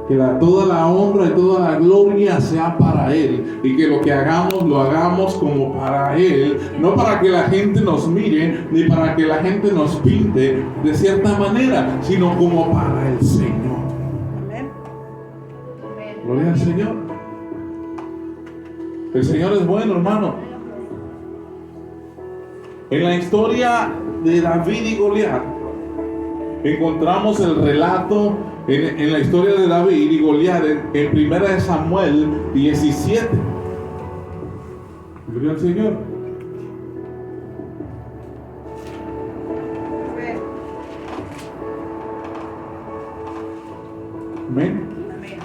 Que toda la honra y toda la gloria sea para Él, y que lo que hagamos, lo hagamos como para Él, no para que la gente nos mire, ni para que la gente nos pinte de cierta manera, sino como para el Señor. Amén. Gloria al Señor. El Señor es bueno, hermano. En la historia de David y Goliat encontramos el relato en la historia de David y Goliat en 1 Samuel 17. Gloria al Señor. Amén. Amén. Amén.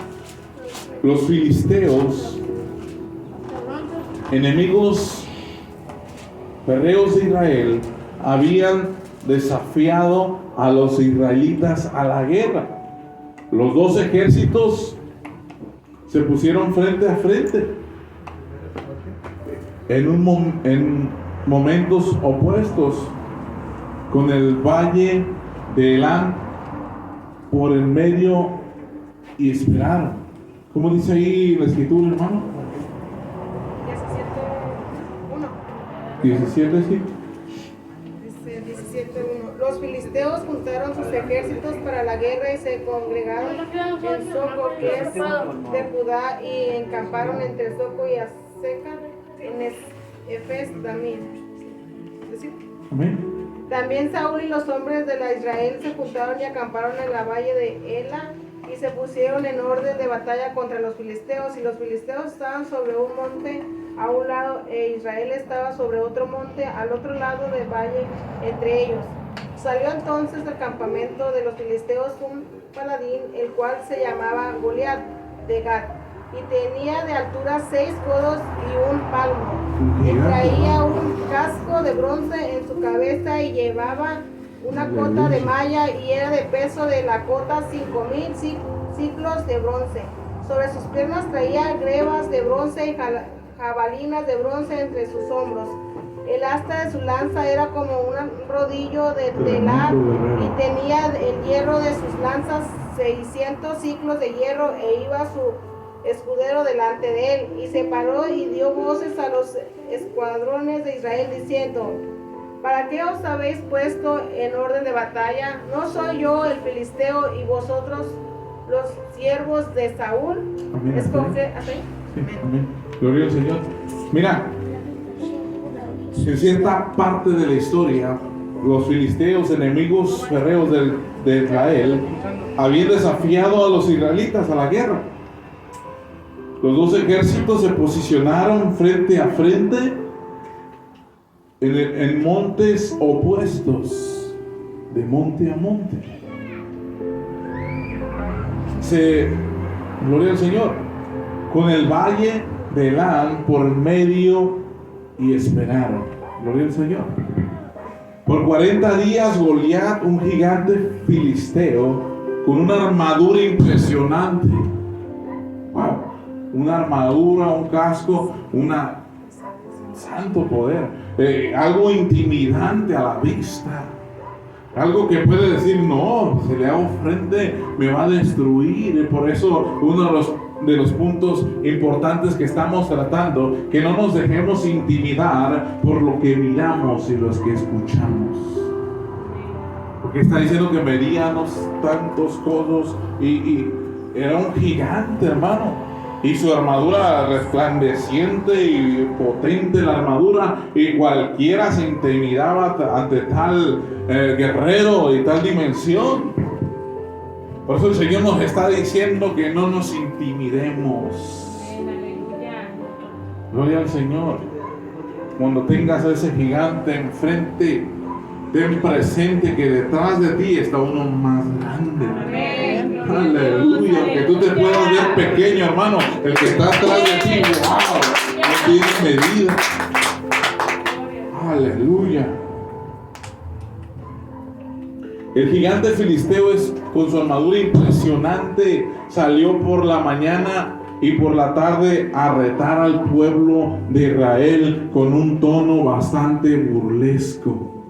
Los filisteos, enemigos ferreos de Israel, habían desafiado a los israelitas a la guerra. Los dos ejércitos se pusieron frente a frente en momentos opuestos, con el valle de Elán por el medio, y esperaron. ¿Cómo dice ahí la escritura, hermano? 17, sí. Dice 17:1. Los filisteos juntaron sus ejércitos para la guerra y se congregaron en Soco, que es de Judá, y encamparon entre Soco y Aseca en Efes Damim. Amén. También Saúl y los hombres de la Israel se juntaron y acamparon en la valle de Ela y se pusieron en orden de batalla contra los filisteos. Y los filisteos estaban sobre un monte a un lado e Israel estaba sobre otro monte al otro lado del valle entre ellos. Salió entonces del campamento de los filisteos un paladín, el cual se llamaba Goliat de Gat, y tenía de altura 6 codos y un palmo, y traía un casco de bronce en su cabeza y llevaba una cota de malla, y era de peso de la cota 5,000 ciclos de bronce. Sobre sus piernas traía grebas de bronce y jabalinas de bronce entre sus hombros. El asta de su lanza era como un rodillo de telar, y tenía el hierro de sus lanzas 600 ciclos de hierro, e iba su escudero delante de él, y se paró y dio voces a los escuadrones de Israel diciendo: ¿para qué os habéis puesto en orden de batalla? ¿No soy yo el filisteo y vosotros los siervos de Saúl? Amén. ¿Así? Sí, amén. Gloria al Señor. Mira, en cierta parte de la historia, los filisteos, enemigos ferreos de Israel, habían desafiado a los israelitas a la guerra. Los dos ejércitos se posicionaron frente a frente en montes opuestos, de monte a monte. Gloria al Señor, con el valle de Elán por medio, y esperaron. Gloria al Señor. Por 40 días Goliat, un gigante filisteo con una armadura impresionante. Wow, una armadura, un casco, santo poder, algo intimidante a la vista, algo que puede decir: no, si le hago frente me va a destruir. Y por eso uno de los puntos importantes que estamos tratando, que no nos dejemos intimidar por lo que miramos y los que escuchamos, porque está diciendo que medíamos tantos codos, y era un gigante, hermano. Y su armadura resplandeciente y potente, la armadura, y cualquiera se intimidaba ante tal guerrero y tal dimensión. Por eso el Señor nos está diciendo que no nos intimidemos. Gloria al Señor. Cuando tengas a ese gigante enfrente, ten presente que detrás de ti está uno más grande. Amén. Aleluya. Que tú te puedas ver pequeño, hermano. El que está atrás de ti, wow, no tiene medida. Aleluya. El gigante filisteo, con su armadura impresionante, salió por la mañana y por la tarde a retar al pueblo de Israel con un tono bastante burlesco.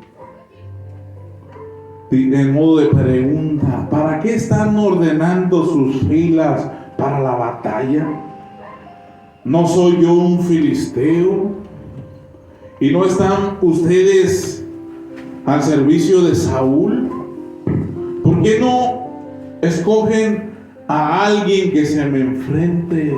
en modo de pregunta: ¿para qué están ordenando sus filas para la batalla? ¿No soy yo un filisteo? ¿Y no están ustedes al servicio de Saúl? ¿Por qué no escogen a alguien que se me enfrente?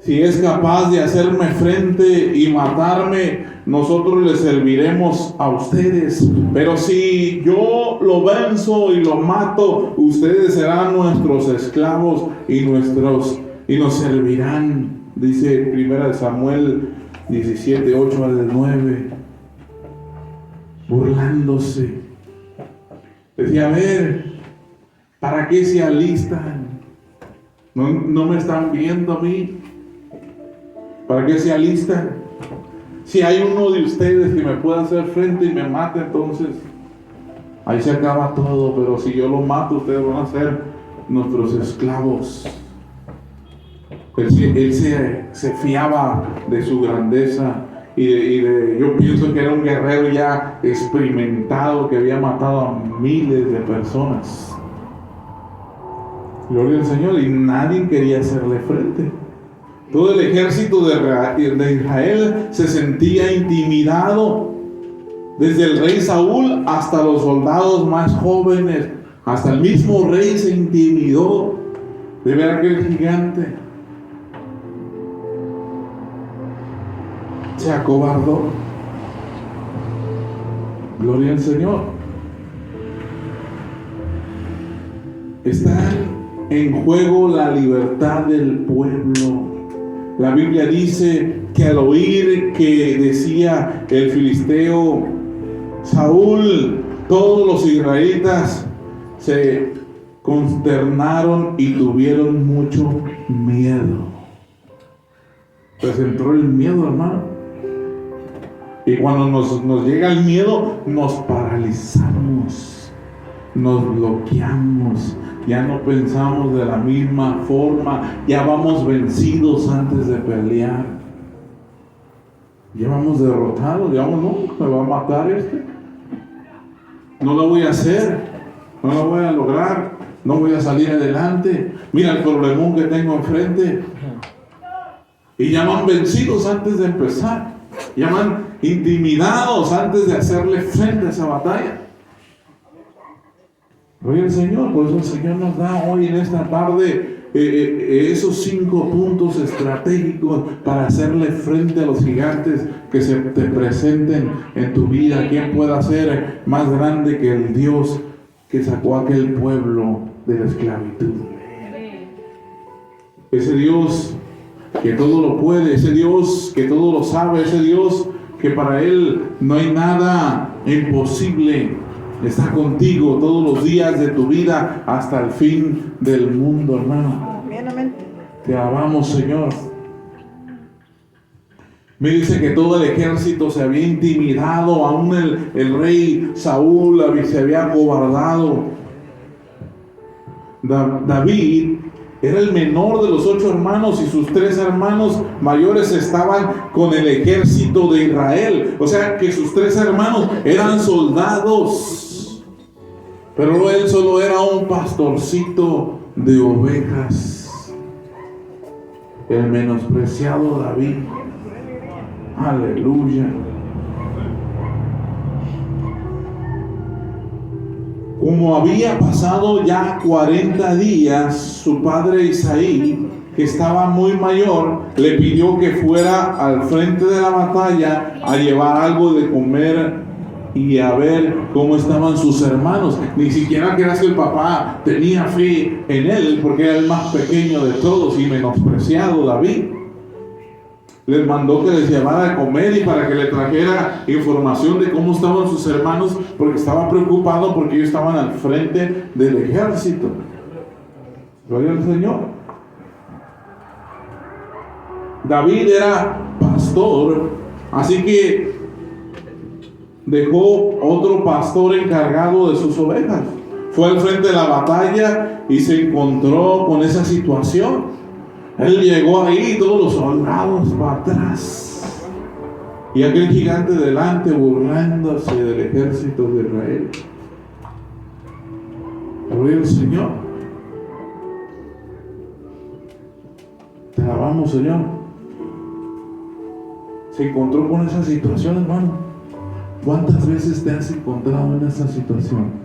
Si es capaz de hacerme frente y matarme, nosotros les serviremos a ustedes. Pero si yo lo venzo y lo mato, ustedes serán nuestros esclavos y nos servirán. Dice 1 Samuel 17, 8 al 9. Burlándose. Decía: a ver, ¿para qué se alistan? ¿No me están viendo a mí? ¿Para qué se alistan? Si hay uno de ustedes que me pueda hacer frente y me mate, entonces ahí se acaba todo. Pero si yo lo mato, ustedes van a ser nuestros esclavos. Él se fiaba de su grandeza yo pienso que era un guerrero ya experimentado, que había matado a miles de personas. Gloria al Señor. Y nadie quería hacerle frente. Todo el ejército de Israel se sentía intimidado, desde el rey Saúl hasta los soldados más jóvenes. Hasta el mismo rey se intimidó de ver a aquel gigante. Se acobardó. Gloria al Señor. Está en juego la libertad del pueblo. La Biblia dice que al oír que decía el filisteo Saúl, todos los israelitas se consternaron y tuvieron mucho miedo. Pues entró el miedo, hermano. Y cuando nos llega el miedo, nos paralizamos, nos bloqueamos, ya no pensamos de la misma forma, ya vamos vencidos antes de pelear, ya vamos derrotados, ya vamos: no, me va a matar no lo voy a hacer, no lo voy a lograr, no voy a salir adelante, mira el problemón que tengo enfrente. Y ya van vencidos antes de empezar, ya van intimidados antes de hacerle frente a esa batalla. Gloria al Señor. Por eso el Señor nos da hoy en esta tarde esos 5 puntos estratégicos para hacerle frente a los gigantes que se te presenten en tu vida. ¿Quién pueda ser más grande que el Dios que sacó a aquel pueblo de la esclavitud? Ese Dios que todo lo puede, ese Dios que todo lo sabe, ese Dios que para Él no hay nada imposible, está contigo todos los días de tu vida hasta el fin del mundo, hermano. Amén. Te alabamos, Señor. Me dice que todo el ejército se había intimidado, aún el rey Saúl se había acobardado. David era el menor de los 8 hermanos y sus 3 hermanos mayores estaban con el ejército de Israel. O sea que sus 3 hermanos eran soldados, pero él solo era un pastorcito de ovejas. El menospreciado David. Aleluya. Como había pasado ya 40 días, su padre Isaí, que estaba muy mayor, le pidió que fuera al frente de la batalla a llevar algo de comer y a ver cómo estaban sus hermanos. Ni siquiera creas que el papá tenía fe en él, porque era el más pequeño de todos y menospreciado David. Les mandó que les llevara a comer y para que le trajera información de cómo estaban sus hermanos, porque estaba preocupado porque ellos estaban al frente del ejército. Gloria al Señor. David era pastor, así que dejó otro pastor encargado de sus ovejas. Fue al frente de la batalla y se encontró con esa situación. Él llegó ahí y todos los soldados para atrás. y aquel gigante delante burlándose del ejército de Israel. Gloria al Señor. Te alabamos, Señor. Se encontró con esa situación, hermano. ¿Cuántas veces te has encontrado en esa situación?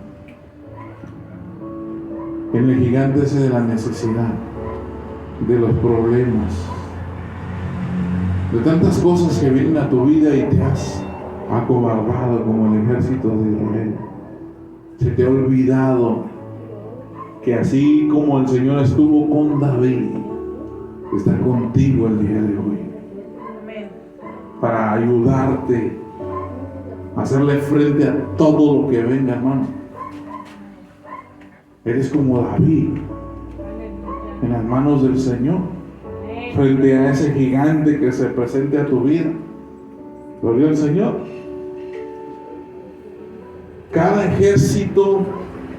En el gigante ese de la necesidad, de los problemas, de tantas cosas que vienen a tu vida y te has acobardado como el ejército de Israel. Se te ha olvidado que así como el Señor estuvo con David, está contigo el día de hoy para ayudarte a hacerle frente a todo lo que venga, hermano. Eres como David en las manos del Señor frente a ese gigante que se presente a tu vida. Gloria al Señor. Cada ejército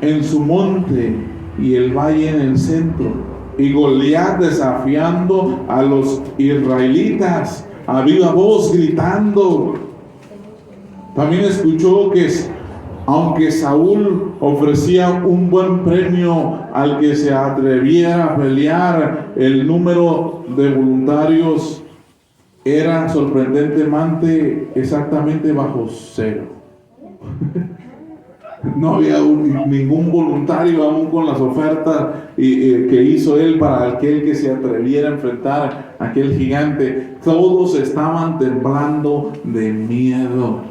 en su monte y el valle en el centro, y Goliat desafiando a los israelitas a viva voz gritando. También escuchó que aunque Saúl ofrecía un buen premio al que se atreviera a pelear, el número de voluntarios era sorprendentemente exactamente bajo cero. No había ningún voluntario aún con las ofertas que hizo él para aquel que se atreviera a enfrentar a aquel gigante. Todos estaban temblando de miedo.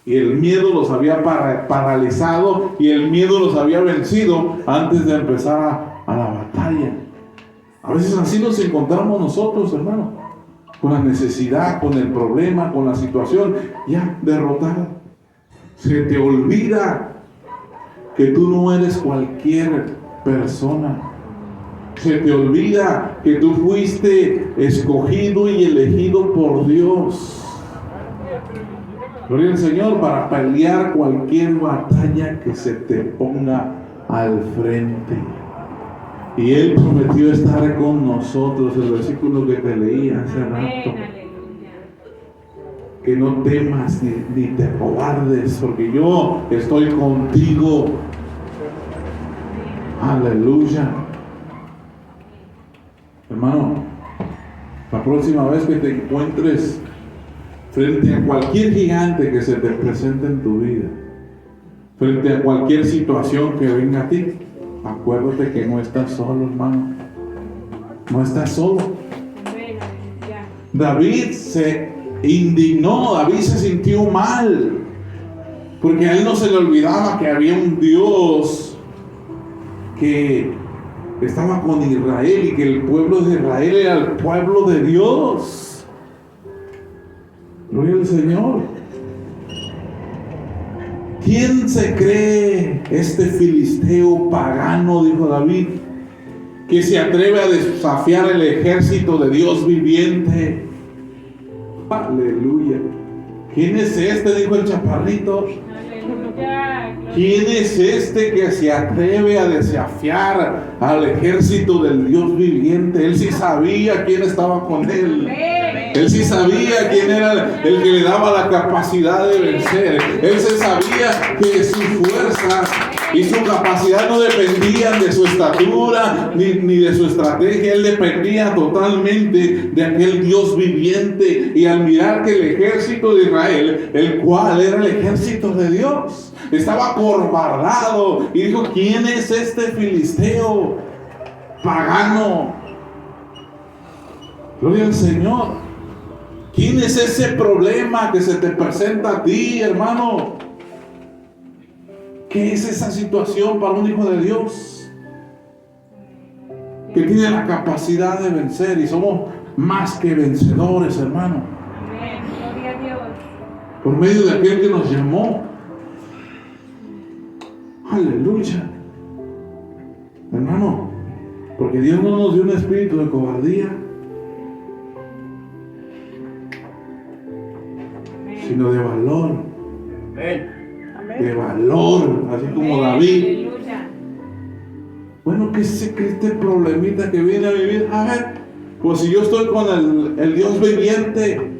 Y el miedo los había paralizado y el miedo los había vencido antes de empezar a la batalla. A veces así nos encontramos nosotros, hermano, con la necesidad, con el problema, con la situación ya derrotada. Se te olvida que tú no eres cualquier persona. Se te olvida que tú fuiste escogido y elegido por Dios. Gloria al Señor, para pelear cualquier batalla que se te ponga al frente. Y Él prometió estar con nosotros. El versículo que te leí hace rato. Que no temas ni te cobardes, porque yo estoy contigo. Aleluya. Hermano, la próxima vez que te encuentres frente a cualquier gigante que se te presente en tu vida, frente a cualquier situación que venga a ti, acuérdate que no estás solo, hermano. No estás solo. David se indignó, David se sintió mal, porque a él no se le olvidaba que había un Dios que estaba con Israel y que el pueblo de Israel era el pueblo de Dios. Gloria al Señor. ¿Quién se cree este filisteo pagano, dijo David, que se atreve a desafiar el ejército de Dios viviente? Aleluya. ¿Quién es este? Dijo el chaparrito. Aleluya. ¿Quién es este que se atreve a desafiar al ejército del Dios viviente? Él sí sabía quién estaba con él. Él sí sabía quién era el que le daba la capacidad de vencer. Él sí sabía que su fuerza y su capacidad no dependían de su estatura ni de su estrategia. Él dependía totalmente de aquel Dios viviente. Y al mirar que el ejército de Israel, el cual era el ejército de Dios, estaba acobardado, y dijo: ¿quién es este filisteo pagano? Gloria al Señor. ¿Quién es ese problema que se te presenta a ti, hermano? ¿Qué es esa situación para un hijo de Dios que tiene la capacidad de vencer? Y somos más que vencedores, hermano. Amén. Gloria a Dios. Por medio de aquel que nos llamó. Aleluya. Hermano, porque Dios no nos dio un espíritu de cobardía, sino de valor. Amén. De valor, así como David. Aleluya. Bueno, ¿qué es este problemita que viene a vivir? A ver, pues si yo estoy con el Dios viviente,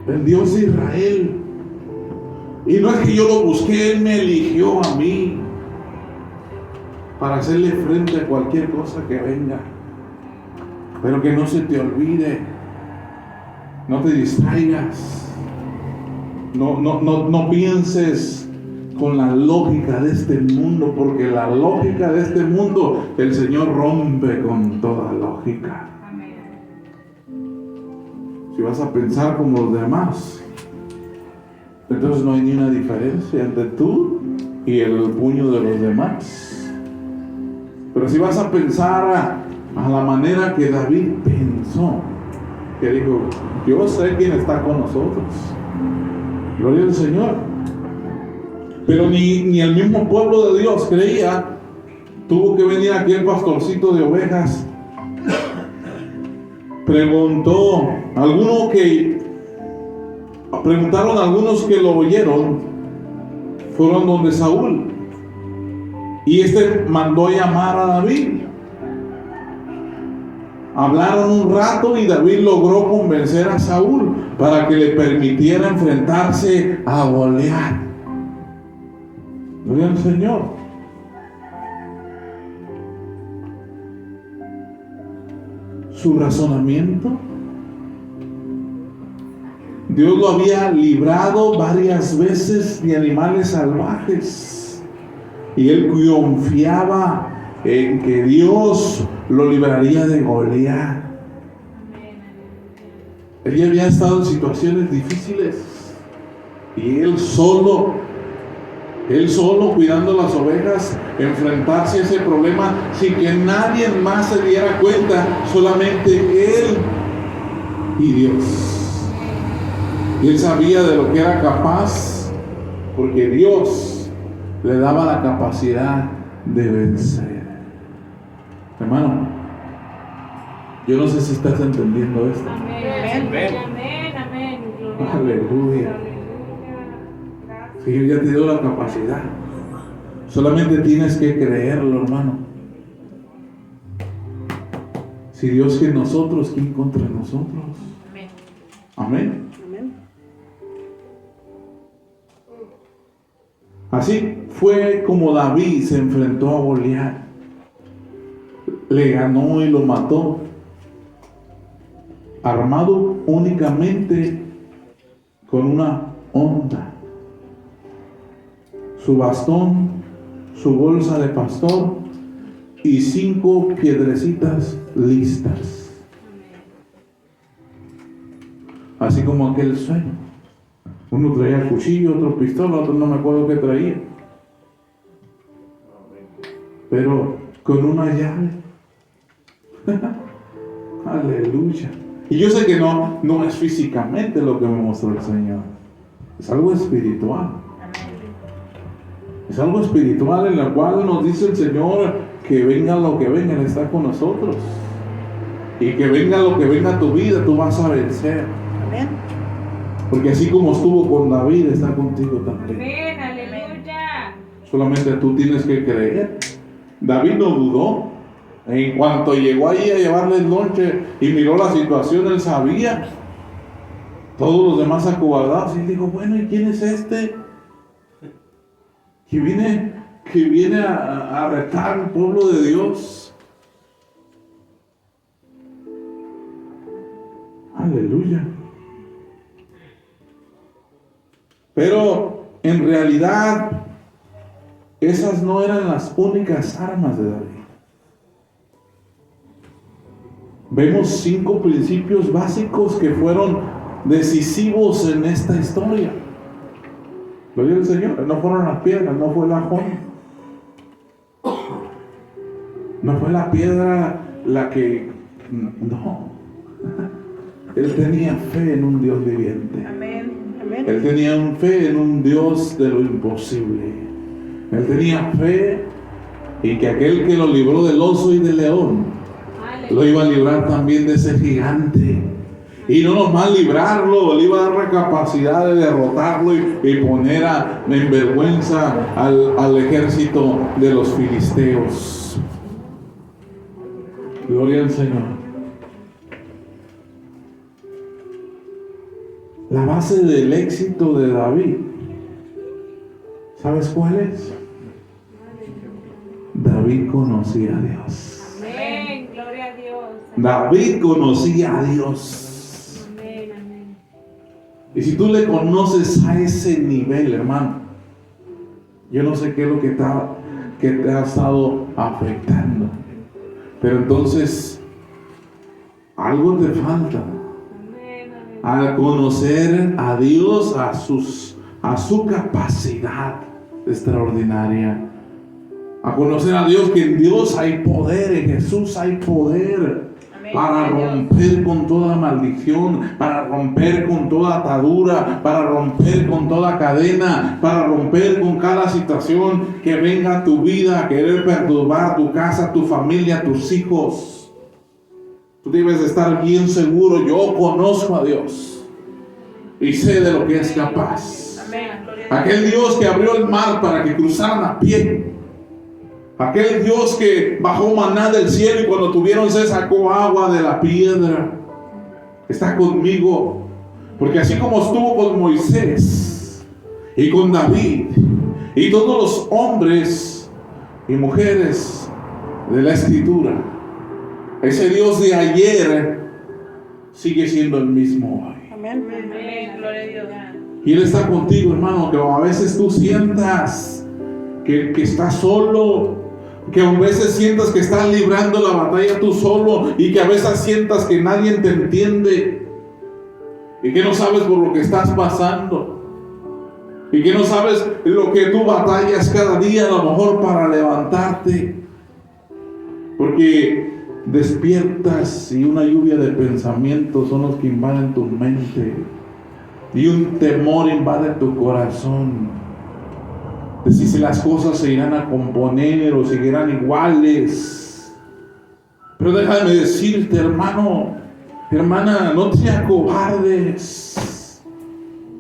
el Dios de Israel. Y no es que yo lo busqué, Él me eligió a mí para hacerle frente a cualquier cosa que venga. Pero que no se te olvide, no te distraigas, no pienses con la lógica de este mundo, porque la lógica de este mundo el Señor rompe con toda lógica. Si vas a pensar como los demás, entonces no hay ni una diferencia entre tú y el puño de los demás. Pero si vas a pensar a la manera que David pensó, que dijo, yo sé quién está con nosotros, gloria al Señor. Pero ni el mismo pueblo de Dios creía. Tuvo que venir aquí el pastorcito de ovejas. Preguntaron algunos que lo oyeron, fueron donde Saúl, y este mandó llamar a David. Hablaron un rato y David logró convencer a Saúl para que le permitiera enfrentarse a Goliat. Gloria al Señor. Su razonamiento, Dios lo había librado varias veces de animales salvajes y él confiaba en que Dios lo libraría de Goliat. Él ya había estado en situaciones difíciles y él solo cuidando las ovejas, enfrentarse a ese problema sin que nadie más se diera cuenta, solamente él y Dios. Y él sabía de lo que era capaz, porque Dios le daba la capacidad de vencer. Hermano, yo no sé si estás entendiendo esto. Amén, amén, amén. Aleluya. Señor ya te dio la capacidad. Solamente tienes que creerlo, hermano. Si Dios que nosotros, ¿quién contra nosotros? Amén. Amén. Amén. Así fue como David se enfrentó a Goliat. Le ganó y lo mató, armado únicamente con una honda, su bastón, su bolsa de pastor y 5 piedrecitas listas. Así como aquel sueño. Uno traía cuchillo, otro pistola, otro no me acuerdo qué traía. Pero con una llave. Aleluya. Y yo sé que no es físicamente lo que me mostró el Señor. Es algo espiritual. Es algo espiritual en el cual nos dice el Señor que venga lo que venga, Él está con nosotros. Y que venga lo que venga a tu vida, tú vas a vencer. Amén. Porque así como estuvo con David, está contigo también. Amén, aleluya. Solamente tú tienes que creer. David no dudó. En cuanto llegó ahí a llevarle el lonche y miró la situación, él sabía. Todos los demás acobardados. Y él dijo, bueno, ¿y quién es este? Que viene a retar al pueblo de Dios. Aleluya. Pero en realidad esas no eran las únicas armas de David. Vemos 5 principios básicos que fueron decisivos en esta historia. Gloria al Señor. No fueron las piedras, no fue la joya. No fue la piedra la que... No. Él tenía fe en un Dios viviente. Amén. Amén. Él tenía fe en un Dios de lo imposible. Él tenía fe en que aquel que lo libró del oso y del león lo iba a librar también de ese gigante. Y no nomás librarlo, le iba a dar la capacidad de derrotarlo y poner en vergüenza al ejército de los filisteos. Gloria al Señor. La base del éxito de David, ¿sabes cuál es? David conocía a Dios. Amén. Gloria a Dios. David conocía a Dios. Amén, amén. Y si tú le conoces a ese nivel, hermano, yo no sé qué es lo que te ha estado afectando, pero entonces algo te falta. Amén, amén. Al conocer a Dios, a su capacidad extraordinaria, a conocer a Dios, que en Dios hay poder, en Jesús hay poder. Amén. Para romper con toda maldición, para romper con toda atadura, para romper con toda cadena, para romper con cada situación que venga a tu vida a querer perturbar tu casa, tu familia, tus hijos. Tú debes estar bien seguro: yo conozco a Dios y sé de lo que es capaz. Amén. Gloria a Dios. Aquel Dios que abrió el mar para que cruzaran a pie. Aquel Dios que bajó maná del cielo y cuando tuvieron sed sacó agua de la piedra. Está conmigo. Porque así como estuvo con Moisés y con David y todos los hombres y mujeres de la Escritura, ese Dios de ayer sigue siendo el mismo hoy. Amén. Gloria a Dios. Y Él está contigo, hermano, que a veces tú sientas que estás solo, que a veces sientas que estás librando la batalla tú solo y que a veces sientas que nadie te entiende y que no sabes por lo que estás pasando y que no sabes lo que tú batallas cada día, a lo mejor para levantarte, porque despiertas y una lluvia de pensamientos son los que invaden tu mente y un temor invade tu corazón. De si las cosas se irán a componer o seguirán iguales. Pero déjame decirte, hermano, hermana, no te acobardes.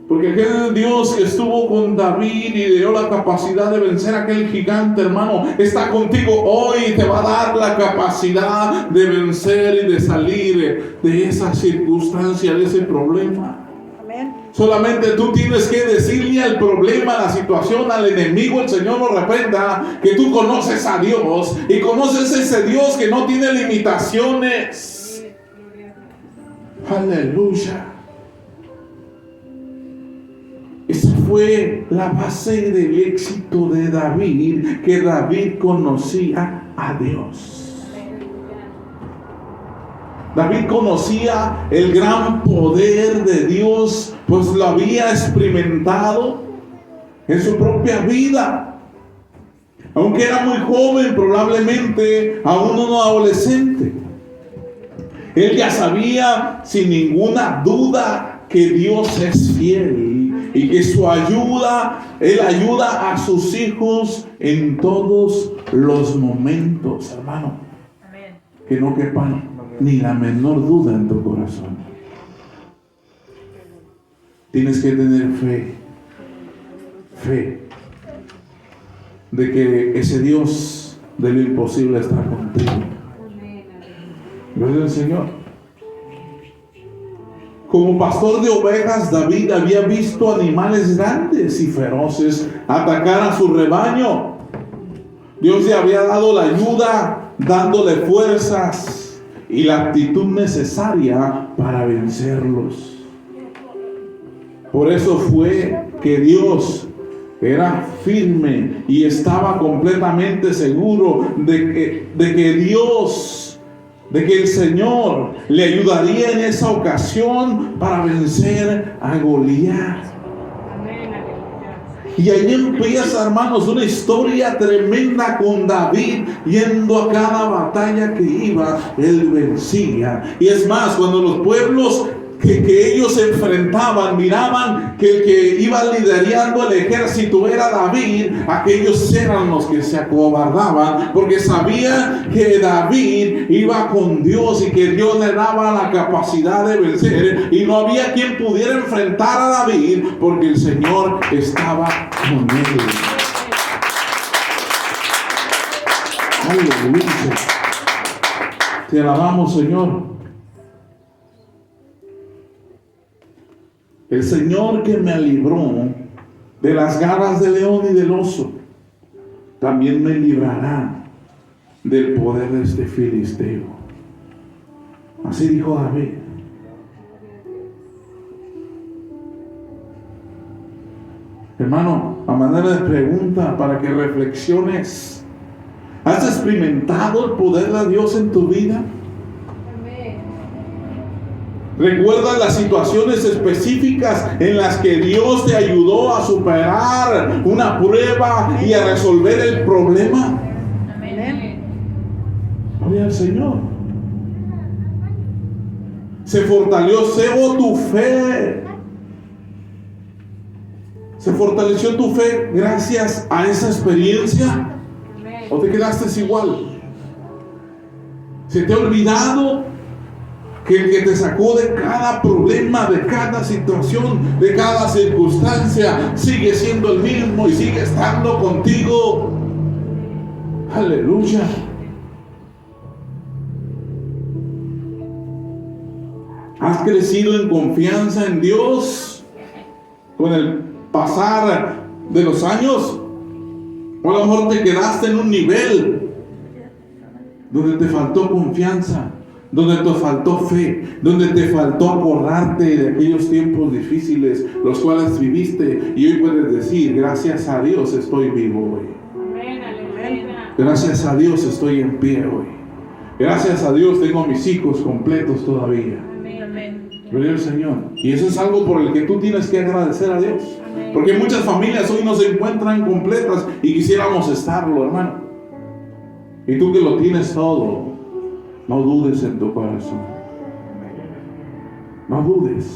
Porque aquel Dios que estuvo con David y le dio la capacidad de vencer a aquel gigante, hermano, está contigo hoy y te va a dar la capacidad de vencer y de salir de esa circunstancia, de ese problema. Solamente tú tienes que decirle al problema, a la situación, al enemigo, el Señor lo reprenda, que tú conoces a Dios y conoces ese Dios que no tiene limitaciones. Aleluya. Esa fue la base del éxito de David, que David conocía a Dios. David conocía el gran poder de Dios, pues lo había experimentado en su propia vida. Aunque era muy joven, probablemente aún un adolescente, él ya sabía sin ninguna duda que Dios es fiel y que su ayuda, Él ayuda a sus hijos en todos los momentos, hermano. Amén. Que no quepan ni la menor duda en tu corazón. Tienes que tener fe de que ese Dios de lo imposible está contigo. Gloria al Señor. Como pastor de ovejas, David había visto animales grandes y feroces atacar a su rebaño. Dios le había dado la ayuda, dándole fuerzas y la actitud necesaria para vencerlos. Por eso fue que Dios era firme y estaba completamente seguro de que el Señor le ayudaría en esa ocasión para vencer a Goliat. Y ahí empieza, hermanos, una historia tremenda con David yendo a cada batalla que iba, él vencía. Y es más, cuando los pueblos que ellos se enfrentaban, miraban que el que iba liderando el ejército era David, aquellos eran los que se acobardaban, porque sabían que David iba con Dios y que Dios le daba la capacidad de vencer, y no había quien pudiera enfrentar a David, porque el Señor estaba con él. Aleluya. Te alabamos, Señor. El Señor que me libró de las garras del león y del oso, también me librará del poder de este filisteo. Así dijo David. Hermano, a manera de pregunta para que reflexiones, ¿has experimentado el poder de Dios en tu vida? ¿Recuerdas las situaciones específicas en las que Dios te ayudó a superar una prueba y a resolver el problema? Amén. Gloria al Señor. Se fortaleció tu fe. ¿Se fortaleció tu fe gracias a esa experiencia? ¿O te quedaste igual? ¿Se te ha olvidado que el que te sacó de cada problema, de cada situación, de cada circunstancia, sigue siendo el mismo y sigue estando contigo? Aleluya. ¿Has crecido en confianza en Dios con el pasar de los años? O a lo mejor te quedaste en un nivel donde te faltó confianza, donde te faltó fe, donde te faltó acordarte de aquellos tiempos difíciles los cuales viviste, y hoy puedes decir: gracias a Dios estoy vivo hoy. Gracias a Dios estoy en pie hoy. Gracias a Dios tengo a mis hijos completos todavía. Gloria al Señor. Y eso es algo por el que tú tienes que agradecer a Dios. Porque muchas familias hoy no se encuentran completas y quisiéramos estarlo, hermano. Y tú que lo tienes todo, no dudes en tu corazón. No dudes.